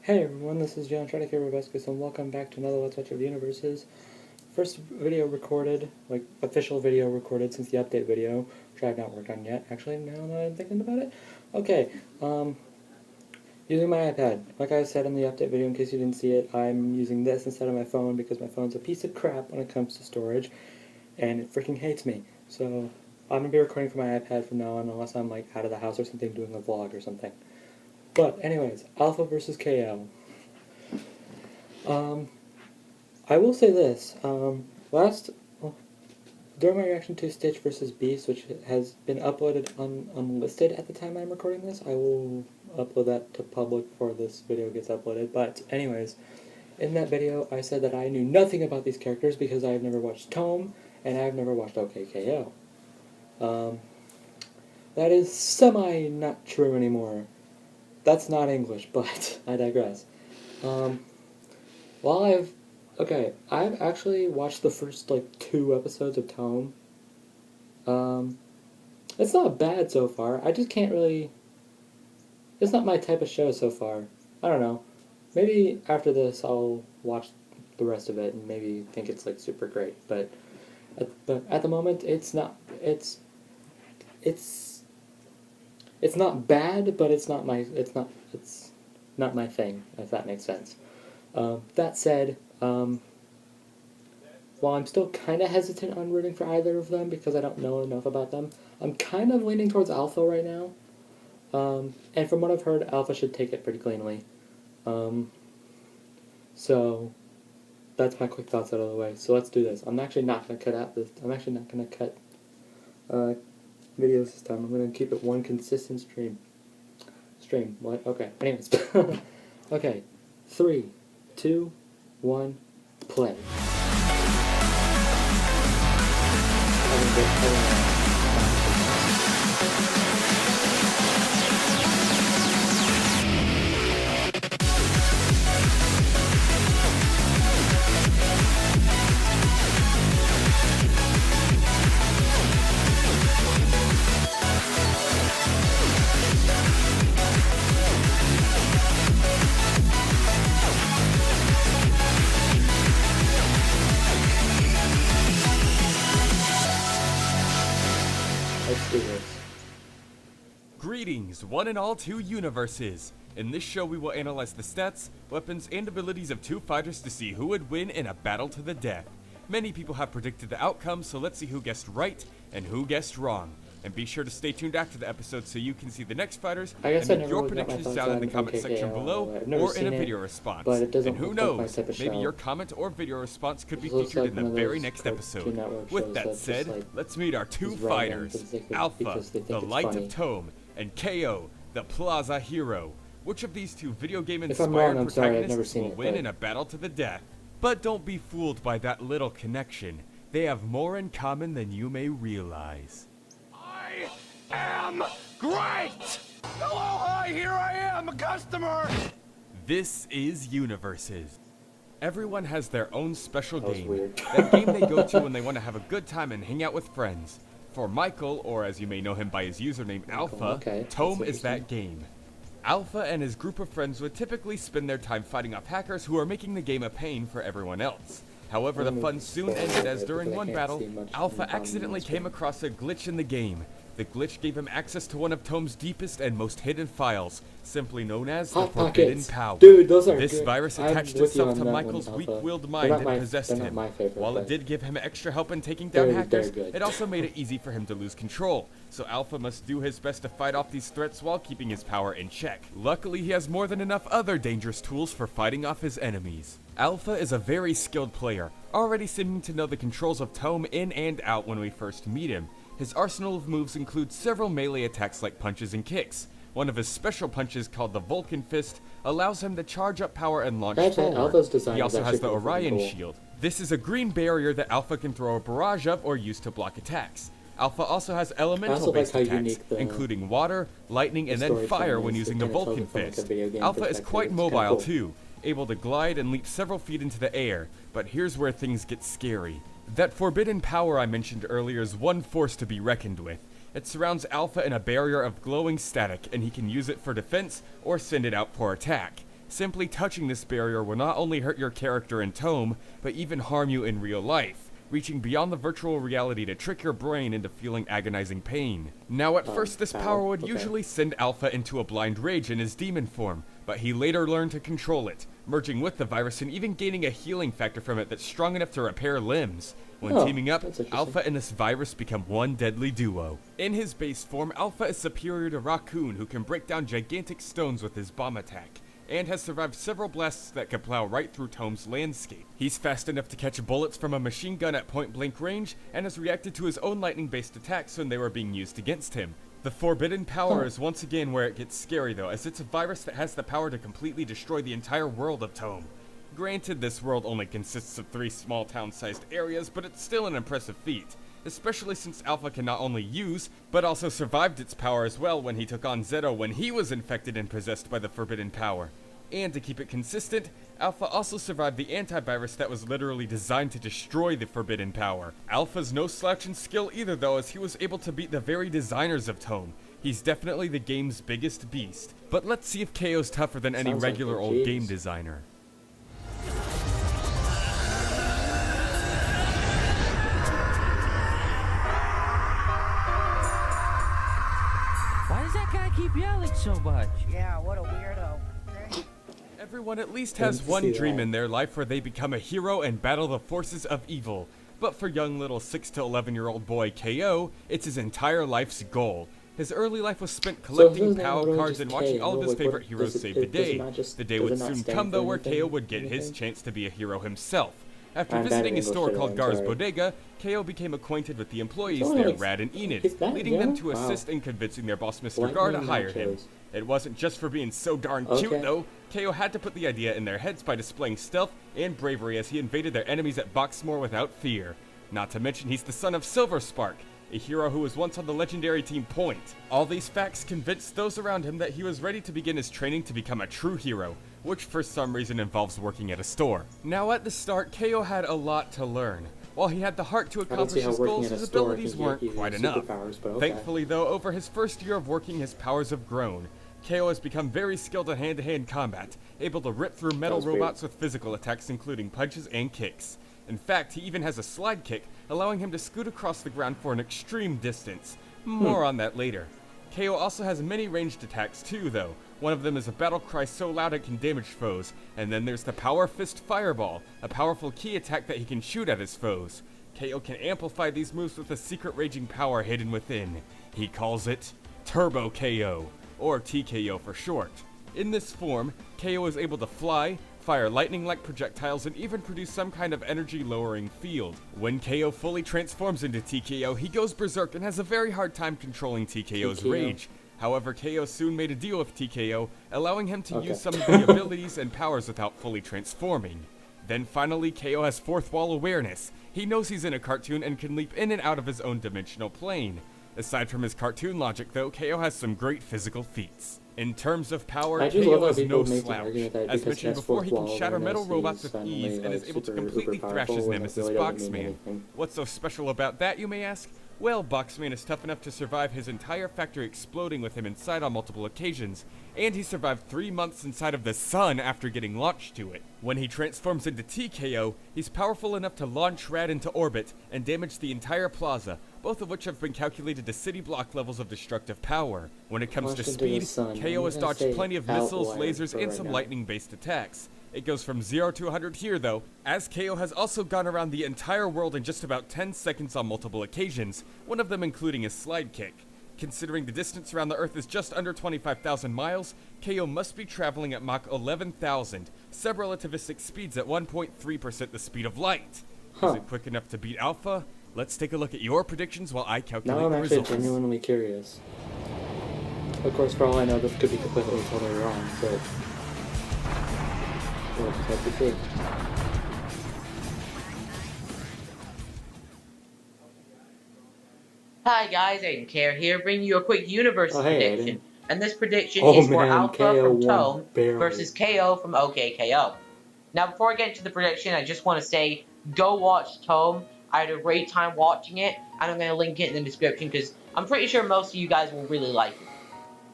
Hey everyone, this is John trying to Brobuscus, and welcome back to another Let's Watch of UniVS. First video recorded, like official video recorded since the update video, which I have not worked on yet. Actually, now that I'm thinking about it. Okay, using my iPad. Like I said in the update video, in case you didn't see it, I'm using this instead of my phone because my phone's a piece of crap when it comes to storage, and it freaking hates me. So I'm gonna be recording from my iPad from now on, unless I'm like out of the house or something, doing a vlog or something. But anyways, Alpha versus KO. I will say this. During my reaction to Stitch vs. Beast, which has been uploaded unlisted at the time I'm recording this, I will upload that to public before this video gets uploaded. But anyways, in that video, I said that I knew nothing about these characters because I have never watched TOME and I have never watched OKKO. That is semi-not true anymore. That's not English, but I digress. I've actually watched the first, 2 episodes of TOME. It's not bad so far. I just can't really... It's not my type of show so far. I don't know. Maybe after this I'll watch the rest of it and maybe think it's, super great. But at the moment, it's not... It's not bad, but it's not my thing, if that makes sense. That said, while I'm still kind of hesitant on rooting for either of them because I don't know enough about them, I'm kind of leaning towards Alpha right now. And from what I've heard, Alpha should take it pretty cleanly. So that's my quick thoughts out of the way. So let's do this. I'm actually not going to cut out this. I'm actually not going to cut videos this time. I'm going to keep it one consistent stream. What? Okay. Anyways. Okay. 3, 2, 1, play. Let's do this. Greetings, one and all to UniVS. In this show we will analyze the stats, weapons, and abilities of 2 fighters to see who would win in a battle to the death. Many people have predicted the outcome, so let's see who guessed right and who guessed wrong. And be sure to stay tuned after the episode so you can see the next fighters and make your predictions down in the comment section below or in a video response. And who knows, maybe your comment or video response could be featured in the very next episode. With that said, let's meet our 2 fighters, Alpha, the Light of TOME, and KO, the Plaza Hero. Which of these 2 video game-inspired protagonists will win in a battle to the death? But don't be fooled by that little connection. They have more in common than you may realize. I am great! Hello, hi, here I am, a customer! This is UniVS. Everyone has their own special game. That game they go to when they want to have a good time and hang out with friends. For Michael, or as you may know him by his username Alpha, TOME is that game. Alpha and his group of friends would typically spend their time fighting off hackers who are making the game a pain for everyone else. However, the fun soon ended as during one battle, Alpha accidentally came across a glitch in the game. The glitch gave him access to one of TOME's deepest and most hidden files, simply known as the Forbidden Power. Dude, those are this virus attached itself to Michael's weak-willed mind and possessed him. Favorite, While it did give him extra help in taking down hackers, it also made it easy for him to lose control. So Alpha must do his best to fight off these threats while keeping his power in check. Luckily, he has more than enough other dangerous tools for fighting off his enemies. Alpha is a very skilled player, already seeming to know the controls of TOME in and out when we first meet him. His arsenal of moves includes several melee attacks like punches and kicks. One of his special punches, called the Vulcan Fist, allows him to charge up power and launch forward. He also has the Orion Shield. This is a green barrier that Alpha can throw a barrage of or use to block attacks. Alpha also has elemental-based attacks, including water, lightning, and then fire when using the Vulcan Fist. Alpha is quite mobile too, able to glide and leap several feet into the air, but here's where things get scary. That forbidden power I mentioned earlier is one force to be reckoned with. It surrounds Alpha in a barrier of glowing static, and he can use it for defense or send it out for attack. Simply touching this barrier will not only hurt your character in TOME, but even harm you in real life, reaching beyond the virtual reality to trick your brain into feeling agonizing pain. Now at first this power would usually send Alpha into a blind rage in his demon form, but he later learned to control it, merging with the virus and even gaining a healing factor from it that's strong enough to repair limbs. When teaming up, Alpha and this virus become one deadly duo. In his base form, Alpha is superior to Raccoon, who can break down gigantic stones with his bomb attack, and has survived several blasts that could plow right through TOME's landscape. He's fast enough to catch bullets from a machine gun at point-blank range, and has reacted to his own lightning-based attacks when they were being used against him. The Forbidden Power is once again where it gets scary though, as it's a virus that has the power to completely destroy the entire world of TOME. Granted, this world only consists of 3 small town-sized areas, but it's still an impressive feat, especially since Alpha can not only use, but also survived its power as well when he took on Zero when he was infected and possessed by the Forbidden Power. And to keep it consistent, Alpha also survived the antivirus that was literally designed to destroy the Forbidden Power. Alpha's no slouch in skill either though, as he was able to beat the very designers of TOME. He's definitely the game's biggest beast. But let's see if KO's tougher than any regular old game designer. Why does that guy keep yelling so much? Yeah, what a weirdo. Everyone at least has one dream in their life where they become a hero and battle the forces of evil. But for young little 6 to 11-year-old boy KO, it's his entire life's goal. His early life was spent collecting POW cards and watching all of his favorite heroes save the day. The day would soon come though where KO would get his chance to be a hero himself. After visiting a store called Gar's Bodega, KO became acquainted with the employees there, Rad and Enid, leading them to assist in convincing their boss Mr. Gar to hire him. It wasn't just for being so darn cute though. KO had to put the idea in their heads by displaying stealth and bravery as he invaded their enemies at Boxmoor without fear. Not to mention he's the son of Silver Spark, a hero who was once on the legendary Team Point. All these facts convinced those around him that he was ready to begin his training to become a true hero, which for some reason involves working at a store. Now at the start, KO had a lot to learn. While he had the heart to accomplish his goals, his abilities weren't quite enough. Thankfully though, over his first year of working, his powers have grown. KO has become very skilled in hand-to-hand combat, able to rip through metal robots with physical attacks including punches and kicks. In fact, he even has a slide kick, allowing him to scoot across the ground for an extreme distance. More on that later. KO also has many ranged attacks too though. One of them is a battle cry so loud it can damage foes, and then there's the Power Fist Fireball, a powerful key attack that he can shoot at his foes. KO can amplify these moves with a secret raging power hidden within. He calls it Turbo KO, or TKO for short. In this form, KO is able to fly, fire lightning-like projectiles, and even produce some kind of energy-lowering field. When KO fully transforms into TKO, he goes berserk and has a very hard time controlling TKO's rage. However, KO soon made a deal with TKO, allowing him to use some of the abilities and powers without fully transforming. Then finally, KO has fourth wall awareness. He knows he's in a cartoon and can leap in and out of his own dimensional plane. Aside from his cartoon logic though, KO has some great physical feats. In terms of power, KO is no slouch. As mentioned before, he can shatter metal robots with ease and is able to completely thrash his nemesis Boxman. What's so special about that, you may ask? Well, Boxman is tough enough to survive his entire factory exploding with him inside on multiple occasions, and he survived 3 months inside of the sun after getting launched to it. When he transforms into TKO, he's powerful enough to launch Rad into orbit and damage the entire plaza, both of which have been calculated to city block levels of destructive power. When it comes to speed, KO has dodged plenty of missiles, lasers, and some lightning-based attacks. It goes from 0 to 100 here though, as KO has also gone around the entire world in just about 10 seconds on multiple occasions, one of them including his slide kick. Considering the distance around the Earth is just under 25,000 miles, KO must be traveling at Mach 11,000, sub-relativistic speeds at 1.3% the speed of light. Is it quick enough to beat Alpha? Let's take a look at your predictions while I calculate the results. Now I'm actually genuinely curious. Of course, for all I know, this could be completely totally wrong, but we'll just have to see. Hi guys, Aiden Care here, bringing you a quick universe prediction. And this prediction is for Alpha from TOME versus KO from OKKO. Now before I get into the prediction, I just want to say, go watch TOME. I had a great time watching it, and I'm going to link it in the description because I'm pretty sure most of you guys will really like it.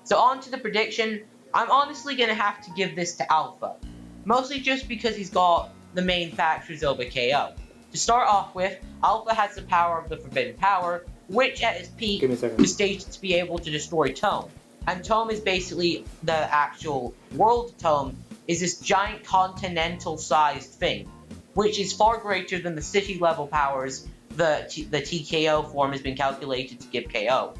So on to the prediction. I'm honestly gonna have to give this to Alpha. Mostly just because he's got the main factors over KO. To start off with, Alpha has the power of the Forbidden Power, which at its peak is stated to be able to destroy TOME. And TOME is basically the actual world TOME, is this giant continental-sized thing, which is far greater than the city-level powers the TKO form has been calculated to give KO.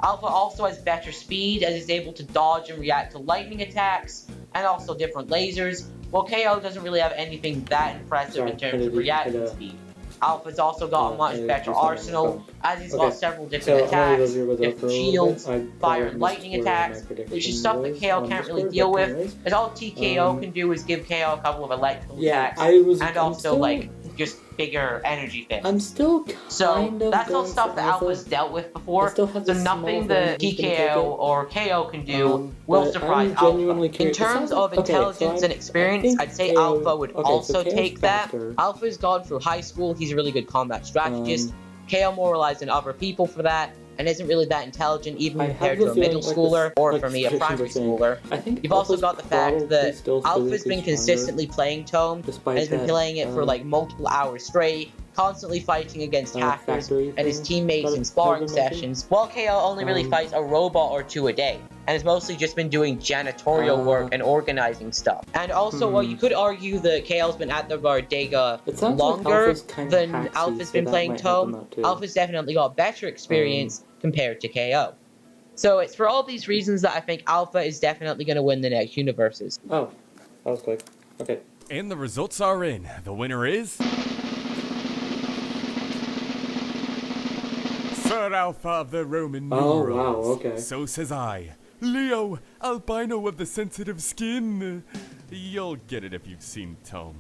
Alpha also has better speed, as it's able to dodge and react to lightning attacks, and also different lasers, while KO doesn't really have anything that impressive in terms of reaction speed. Alpha's also got a much better arsenal, as he's got several different attacks, different shields, fire and lightning attacks, which is stuff that KO can't really deal with, as all TKO can do is give KO a couple of electrical attacks, and also, like, just bigger energy things. I'm still kind so that's all stuff that Alpha's dealt with before, so nothing the TKO or KO can do will surprise Alpha. In terms of intelligence and experience, I'd say Alpha would also take that. Alpha's gone through high school, he's a really good combat strategist. KO more relies on other people for that, and isn't really that intelligent even compared to a middle schooler, or for me, a primary schooler. You've also got the fact that Alpha's been consistently playing TOME, and has been playing it for like multiple hours straight, constantly fighting against hackers and his teammates in sparring sessions, while KO only really fights a robot or two a day, and has mostly just been doing janitorial work and organizing stuff. And also, while you could argue that KO's been at the bodega longer than Alpha's been playing TOME, Alpha's definitely got better experience compared to KO. So it's for all these reasons that I think Alpha is definitely going to win the next universes. Oh, that was quick. Okay. And the results are in. The winner is... Sir Alpha of the Roman numerals. Oh, wow, okay. So says I. Leo, albino of the sensitive skin. You'll get it if you've seen TOME.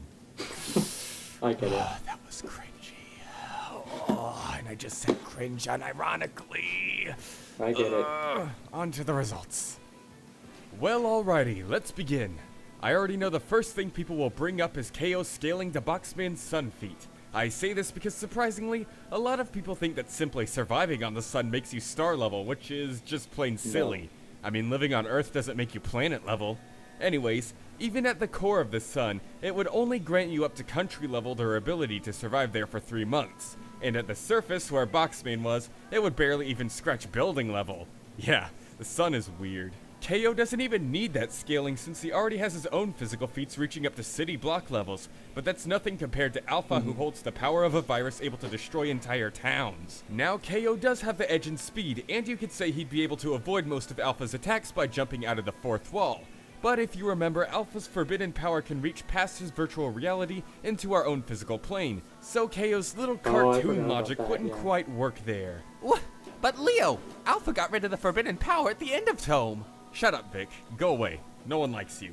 I get it. That was cringy. Oh, and I just said cringe unironically. I get it. On to the results. Well, alrighty, let's begin. I already know the first thing people will bring up is KO scaling the Boxman's sun feat. I say this because, surprisingly, a lot of people think that simply surviving on the sun makes you star level, which is just plain silly. I mean, living on Earth doesn't make you planet level. Anyways, even at the core of the sun, it would only grant you up to country level durability to survive there for 3 months. And at the surface, where Boxman was, it would barely even scratch building level. Yeah, the sun is weird. KO doesn't even need that scaling since he already has his own physical feats reaching up to city block levels, but that's nothing compared to Alpha, who holds the power of a virus able to destroy entire towns. Now KO does have the edge in speed, and you could say he'd be able to avoid most of Alpha's attacks by jumping out of the fourth wall. But if you remember, Alpha's forbidden power can reach past his virtual reality into our own physical plane, so KO's little cartoon logic wouldn't quite work there. What? But Leo, Alpha got rid of the forbidden power at the end of TOME. Shut up, Vic. Go away. No one likes you.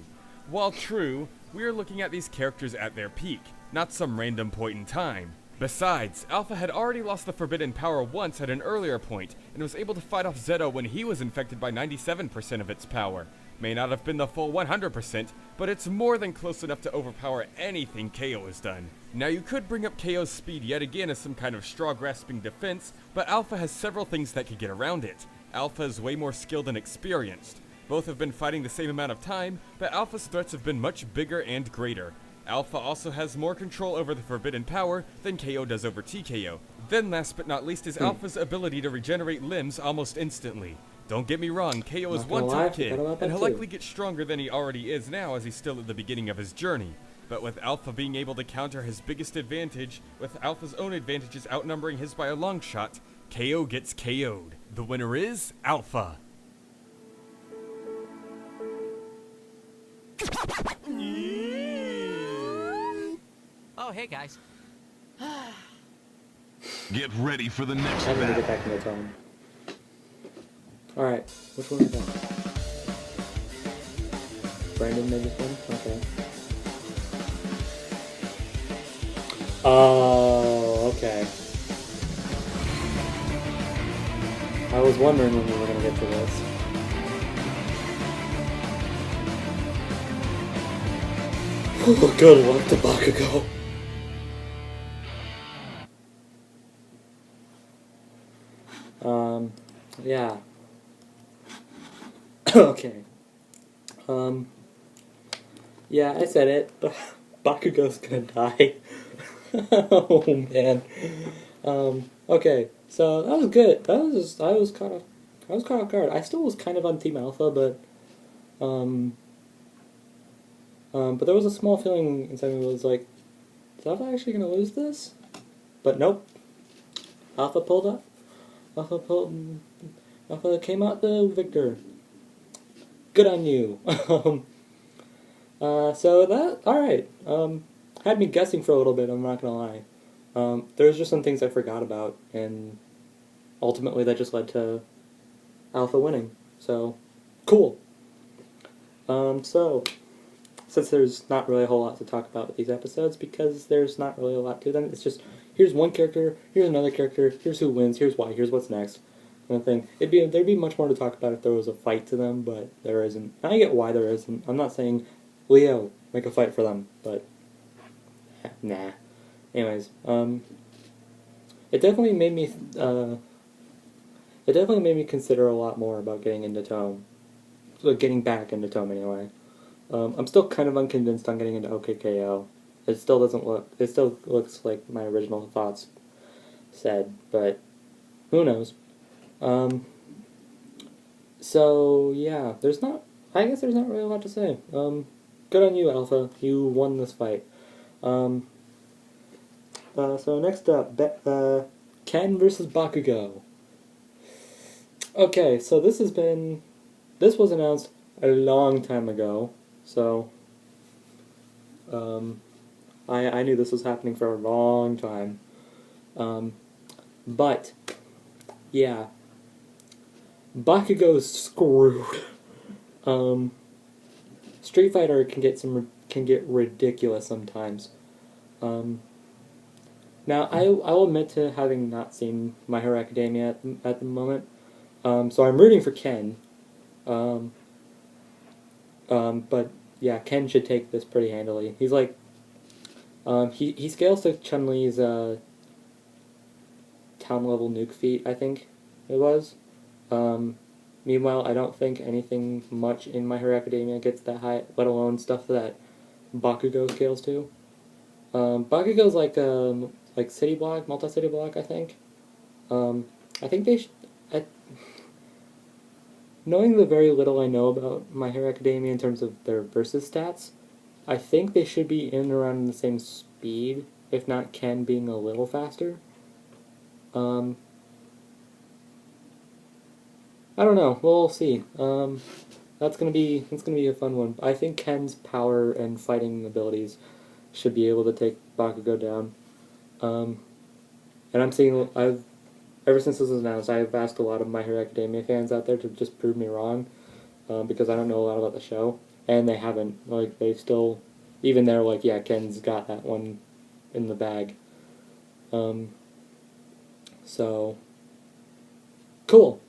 While true, we're looking at these characters at their peak, not some random point in time. Besides, Alpha had already lost the forbidden power once at an earlier point, and was able to fight off Zeto when he was infected by 97% of its power. May not have been the full 100%, but it's more than close enough to overpower anything KO has done. Now you could bring up KO's speed yet again as some kind of straw-grasping defense, but Alpha has several things that could get around it. Alpha is way more skilled and experienced. Both have been fighting the same amount of time, but Alpha's threats have been much bigger and greater. Alpha also has more control over the forbidden power than KO does over TKO. Then last but not least is Alpha's ability to regenerate limbs almost instantly. Don't get me wrong, KO is one tough kid, and he'll likely get stronger than he already is now as he's still at the beginning of his journey. But with Alpha being able to counter his biggest advantage, with Alpha's own advantages outnumbering his by a long shot, KO gets KO'd. The winner is Alpha. Oh, hey guys. Get ready for the next I need to battle. get back into TOME. Alright, which one is that? Brandon made this one? Okay. Oh, okay. I was wondering when we were gonna get to this. Oh, good luck to Bakugo. Yeah. Okay. Yeah, I said it. Bakugo's gonna die. Oh man. Okay, so that was good. I was caught off guard. I still was kind of on Team Alpha, but there was a small feeling inside me that was like, is Alpha actually gonna lose this? But nope. Alpha pulled up. Alpha came out the victor. Good on you. So that, alright. Had me guessing for a little bit, I'm not gonna lie. There's just some things I forgot about, and ultimately that just led to Alpha winning. So, cool. So, since there's not really a whole lot to talk about with these episodes, because there's not really a lot to them, it's just, here's one character, here's another character, here's who wins, here's why, here's what's next, kind of thing. There'd be much more to talk about if there was a fight to them, but there isn't. And I get why there isn't. I'm not saying, Leo, make a fight for them, but, nah. Anyways, it definitely made me, consider a lot more about getting into TOME. So getting back into TOME anyway. I'm still kind of unconvinced on getting into OKKO. It still looks like my original thoughts said, but who knows. So yeah, I guess there's not really a lot to say. Good on you, Alpha. You won this fight. So next up, Ken versus Bakugo. Okay, so this was announced a long time ago, so I knew this was happening for a long time. But yeah, Bakugo's screwed. Street Fighter can get ridiculous sometimes. Now I will admit to having not seen My Hero Academia at the moment. So I'm rooting for Ken. But yeah, Ken should take this pretty handily. He's like, he scales to Chun-Li's town level nuke feat, I think it was. Meanwhile, I don't think anything much in My Hero Academia gets that high, let alone stuff that Bakugo scales to. Bakugo's like city block, multi-city block, I think. I think they should... Knowing the very little I know about My Hero Academia in terms of their versus stats, I think they should be in around the same speed, if not Ken being a little faster. I don't know. We'll see. That's gonna be a fun one. I think Ken's power and fighting abilities should be able to take Bakugo down. And I'm seeing ever since this was announced, I've asked a lot of My Hero Academia fans out there to just prove me wrong, because I don't know a lot about the show, and they haven't. Like, they've still, even they're like, yeah, Ken's got that one in the bag. So, cool.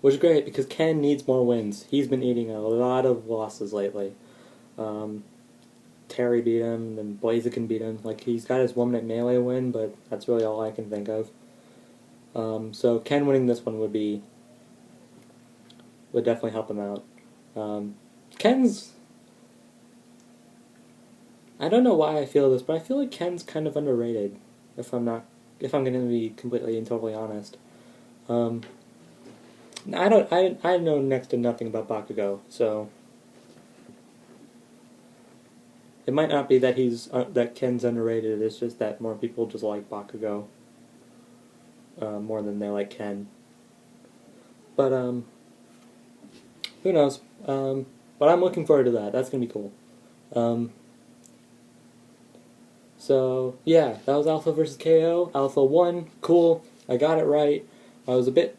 Which is great, because Ken needs more wins. He's been eating a lot of losses lately. Terry beat him, and then Blaziken beat him. Like, he's got his 1-minute melee win, but that's really all I can think of. So Ken winning this one would definitely help him out. Ken's... I don't know why I feel this, but I feel like Ken's kind of underrated, if I'm going to be completely and totally honest. I know next to nothing about Bakugo, so it might not be that that Ken's underrated. It's just that more people just like Bakugo more than they like Ken. But who knows? But I'm looking forward to that. That's gonna be cool. So yeah, that was Alpha versus KO. Alpha won. Cool. I got it right. I was a bit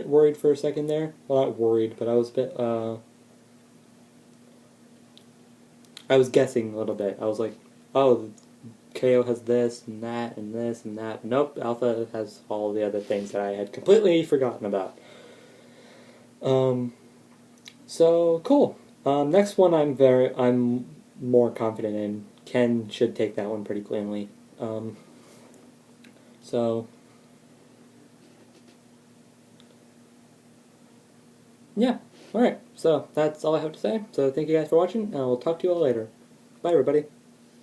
worried for a second there. Well, not worried, but I was a bit I was guessing a little bit. I was like, oh, KO has this and that and this and that. Nope, Alpha has all the other things that I had completely forgotten about. So cool. Next one I'm more confident in. Ken should take that one pretty cleanly. So yeah. Alright, so that's all I have to say. So thank you guys for watching, and I will talk to you all later. Bye, everybody.